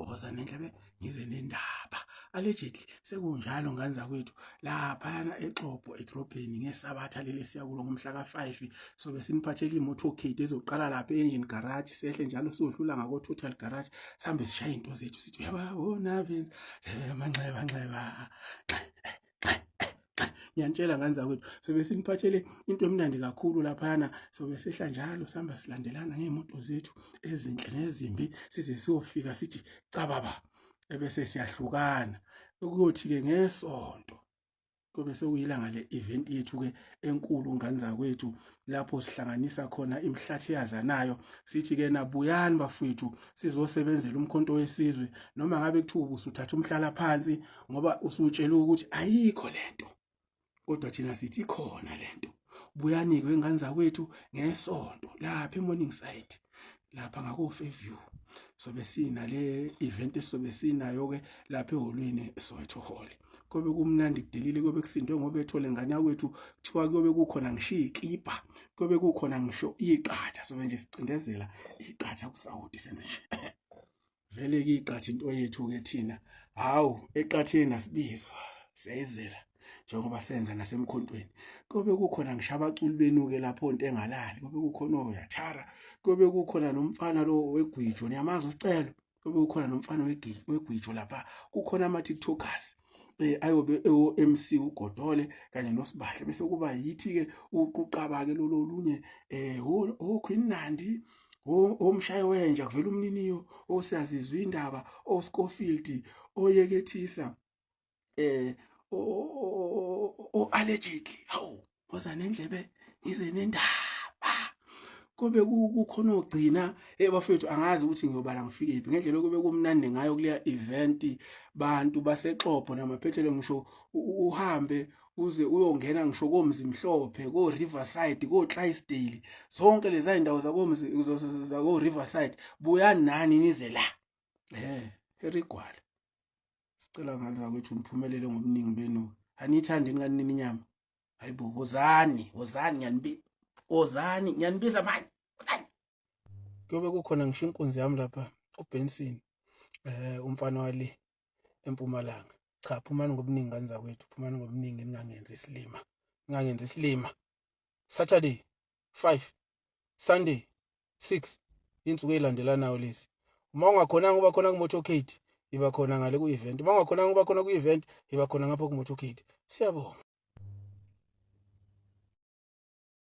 woza nendlebe ngize nendaba. Allegedly sekunjalo ngane zakwethu laphana eXhobo edrobheni ngesabatha leli siya kulo ngomhla ka5 sobe siniphathele imotorcade ezoqala lapha engine garage sehle njalo sodlula ngako total garage sambe sishaya into zethu sithi uyabona benza manxeba ngiyantshela ngane zakwethu sobe siniphathele into emnandi kakhulu laphana sobe sehla njalo samba silandelana ngeemoto zethu ezinhle nezimbi size siyofika sithi cababa ebese siyahlukana ukuyothi ke ngesonto kube sekuyilanga le event yethu ke enkulu ngane zakwethu lapho sihlanganisa khona imhlathi yazanayo sithi ke nabuyani bafowethu sizosebenzela umkhonto wesizwe noma ngabe kuthiwa ubusuthatha umhlala phansi ngoba usutshela ukuthi ayikho lento kodwa thina sithi khona lento buyani ke ngane zakwethu ngesonto lapha eMorning Side lapha ngako Fairview sobe sina le event esobe sinayo ke lapha eholweni eSoweto Hall kobe kumnandi kudelile kobe kusindwe ngoba ethole ngane yakwethu kuthiwa kobe kukhona ngisho ikipa kobe kukhona ngisho iqatha sobe nje sicindezela iqatha kuSaudi senze nje vele ke iqatha into yethu ke thina hawu eqatheni asibizwa siyayizela njengoba senza nasemkhontweni kobe kukhona ngisho abaculi benuke lapho into engalali kobe kukhona oyathara kobe kukhona nomfana lo wegwijo niyamazi usicelo kobe kukhona nomfana wegwijo lapha kukhona ama TikTokers ayobe MC uGodole kanye noSibahle bese kuba yithi ke uqaba ke lolunye Queen Nandi omshayo wenja kuvela umniniyo osiyazizwa indaba oScofield oyekethisa allegedly hawu woza nendlebe ngize nendaba kobe kukhona ogcina bafethu angazi ukuthi ngiyobala ngifike iphi ngendlela kobe kumnandi ngayo kuleya event bantu baseXhobo namaphethelo ngisho uhambe uze uyongena ngisho komzi mhlophe ko Riverside ko Clydesdale zonke lezi indawo zakomzi zako Riverside buyani nani nize la herigwala sicela ngane zakwethu niphumelele ngobuningi benu anithandi nganini inyama hayibo wozani ngiyanibiza manje wozani kube kukhona ngisho inkunzi yami lapha uBenson umfana wale eMpumalanga cha phumani ngobuningi ngane zakwethu phumani ngobuningi ningangenza isilima Saturday 5 Sunday 6 insuku ezilandelanayo lezi uma ungakhona ngoba khona kumotorcade iba khona ngale ku event uma ungakhona ngoba khona ku event iba khona ngapha ku motorcade siyabonga.